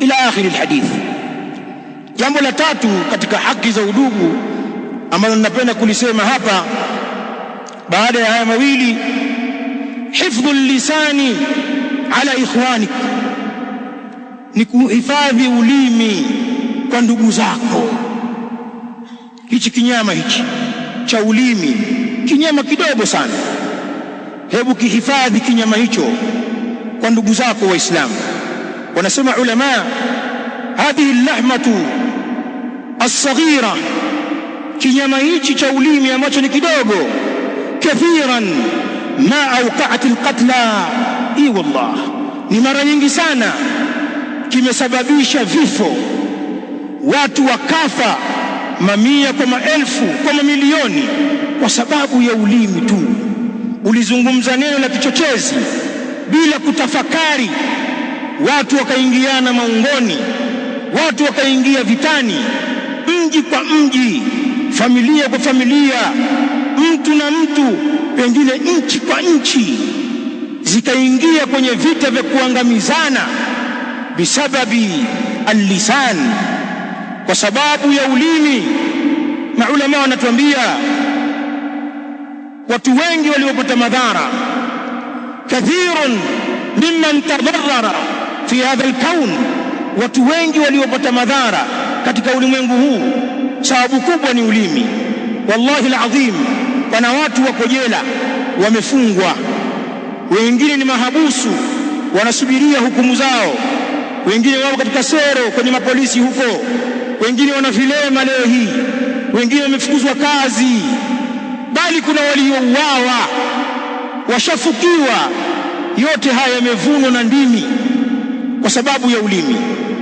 ila akhir alhadith. Jambo la tatu katika haki za udugu ambalo ninapenda kulisema hapa baada ya haya mawili, hifdhu lisani ala ikhwanik, ni kuhifadhi ulimi kwa ndugu zako. Hichi kinyama hichi cha ulimi, kinyama kidogo sana, hebu kihifadhi kinyama hicho kwa ndugu zako Waislamu. Wanasema ulama, hadhihi lahmatu as-saghira, kinyama hichi cha ulimi ambacho ni kidogo, kathiran ma awqa'at al-qatla, wallah, ni mara nyingi sana kimesababisha vifo, watu wakafa mamia kwa maelfu kwa mamilioni kwa sababu ya ulimi tu. Ulizungumza neno la kichochezi bila kutafakari, watu wakaingiana maungoni, watu wakaingia vitani, mji kwa mji, familia kwa familia, mtu na mtu, pengine nchi kwa nchi, zikaingia kwenye vita vya kuangamizana bisababi al-lisan, kwa sababu ya ulimi. Maulama wanatuambia watu wengi waliopata madhara, kathirun mimman tadarrara fi hadha al-kawn, watu wengi waliopata madhara katika ulimwengu huu, sababu kubwa ni ulimi. Wallahi alazim, pana watu wako jela wamefungwa, wengine ni mahabusu wanasubiria hukumu zao, wengine wao katika sero kwenye mapolisi huko, wengine wana vilema leo hii, wengine wamefukuzwa kazi, bali kuna waliouawa, washafukiwa. Yote haya yamevunwa na ndimi kwa sababu ya ulimi.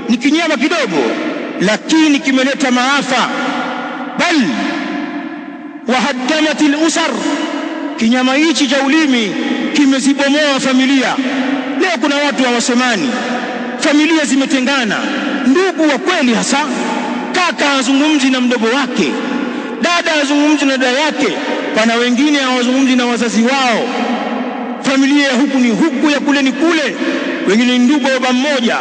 Ni kinyama kidogo, lakini kimeleta maafa, bal wahaddamatil usar. Kinyama hichi cha ulimi kimezibomoa familia. Leo kuna watu hawasemani, familia zimetengana, ndugu wa kweli hasa, kaka hazungumzi na mdogo wake, dada hazungumzi na dada yake, pana wengine hawazungumzi na wazazi wao. Familia ya huku ni huku, ya kule ni kule, wengine ni ndugu wa baba mmoja,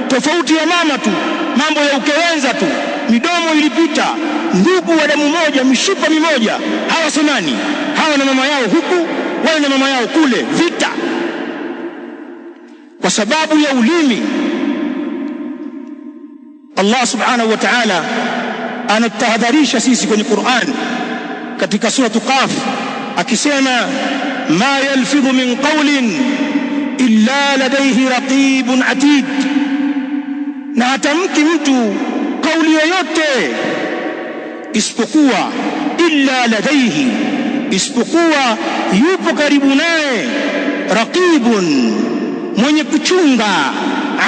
tofauti ya mama tu, mambo ya ukewenza tu, midomo ilipita, ndugu wa damu moja, mishipa mimoja, hawasemani. Hawa na mama yao huku, wale na mama yao kule, vita kwa sababu ya ulimi. Allah subhanahu wa ta'ala anatahadharisha sisi kwenye Qur'an katika sura Qaf akisema, ma yalfidhu min qawlin illa ladayhi raqibun atid, na hatamki mtu kauli yoyote isipokuwa illa ladayhi, isipokuwa yupo karibu naye, raqibun, mwenye kuchunga,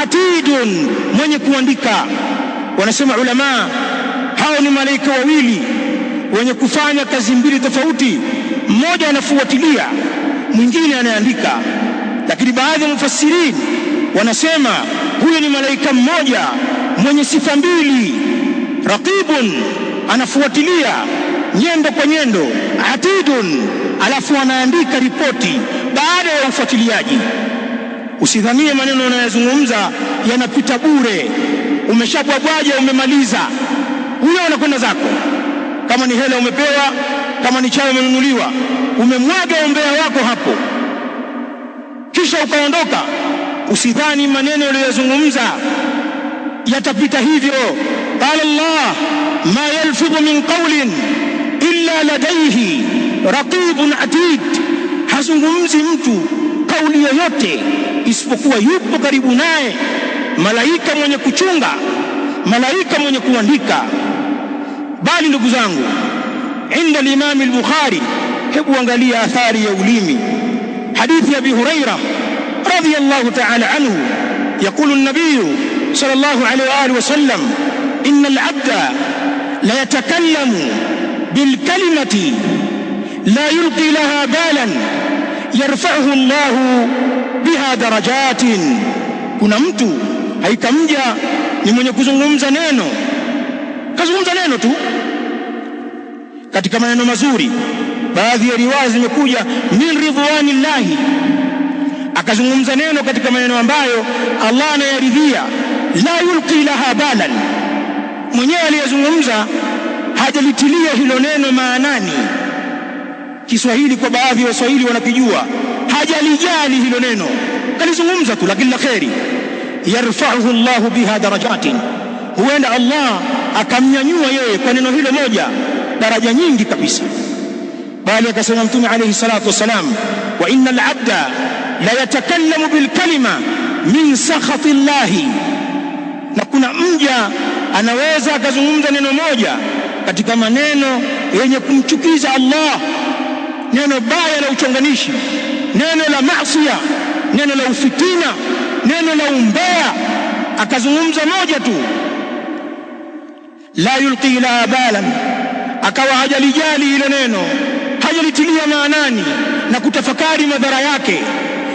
atidun, mwenye kuandika. Wanasema ulama, hao ni malaika wawili wenye kufanya kazi mbili tofauti, mmoja anafuatilia, mwingine anaandika. Lakini baadhi ya mufassirin wanasema huyo ni malaika mmoja mwenye sifa mbili, raqibun, anafuatilia nyendo kwa nyendo, atidun, alafu anaandika ripoti baada ya ufuatiliaji. Usidhanie maneno unayozungumza yanapita bure, umeshabwabwaja, umemaliza, huyo unakwenda zako. Kama ni hela umepewa, kama ni chai umenunuliwa, umemwaga umbea wako hapo, kisha ukaondoka. Usidhani maneno uliyozungumza yatapita hivyo. Qala Allah, ma yalfidhu min qawlin illa ladayhi raqibun atid, hazungumzi mtu kauli yoyote isipokuwa yupo karibu naye malaika mwenye kuchunga, malaika mwenye kuandika. Bali ndugu zangu, inda al-Imam al-Bukhari, hebu angalia athari ya ulimi. Hadithi ya Abi Huraira radhiyallahu ta'ala anhu, yaqulu an-nabiy sallallahu alayhi wa alihi wa sallam, inna al-'abda la yatakallamu bil kalimati la yulqi laha balan yarfa'uhu Allahu biha darajatin. Kuna mtu haikamja ni mwenye kuzungumza neno, kazungumza neno tu katika maneno mazuri. Baadhi ya riwaya zimekuja min ridwanillahi, akazungumza neno katika maneno ambayo Allah anayaridhia, la yulqi laha balan, mwenyewe aliyezungumza hajalitilia hilo neno maanani. Kiswahili kwa baadhi ya Waswahili wanakijua, hajalijali hilo neno, kalizungumza tu, lakini la kheri. Yarfa'uhu Allahu biha darajatin, huenda Allah akamnyanyua yeye kwa neno hilo moja daraja nyingi kabisa. Bali akasema Mtume alayhi salatu wassalam, wa innal abda la yatakallamu bil kalima min sakhati llahi, na kuna mja anaweza akazungumza neno moja katika maneno yenye kumchukiza Allah, neno baya la uchonganishi, neno la maasiya, neno la ufitina, neno la umbea, akazungumza moja tu, la yulqi la balan, akawa hajalijali hilo neno, hajalitilia maanani na kutafakari madhara yake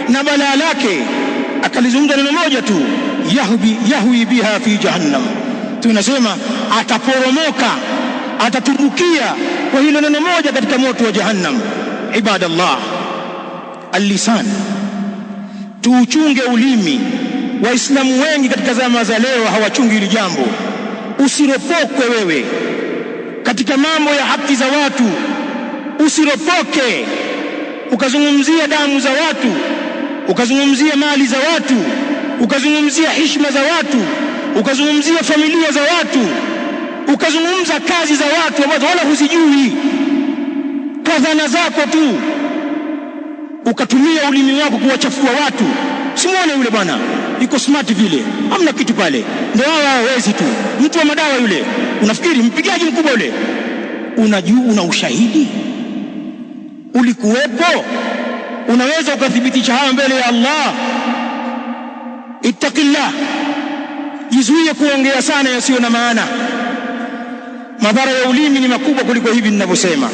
na balaa lake, akalizungumza neno moja tu, yahwi biha fi jahannam. Tunasema ataporomoka, atatumbukia kwa hilo neno moja katika moto wa jahannam. Ibadallah, al-lisan, tuuchunge ulimi. Waislamu wengi katika zama za leo hawachungi hili jambo. Usiropokwe wewe katika mambo ya haki za watu, usiropoke ukazungumzia damu za watu, ukazungumzia mali za watu, ukazungumzia heshima za watu, ukazungumzia familia za watu, ukazungumza kazi za watu ambazo wala huzijui kwa dhana zako tu, ukatumia ulimi wako kuwachafua watu. Simuone yule bwana yuko smart vile, hamna kitu pale, ndio wao hawezi tu, mtu wa madawa yule, unafikiri mpigaji mkubwa yule. Unajua, una ushahidi, ulikuwepo, unaweza ukathibitisha hayo mbele ya Allah. Ittaqillah, jizuie kuongea sana yasiyo na maana. Madhara ya ulimi ni makubwa kuliko hivi ninavyosema.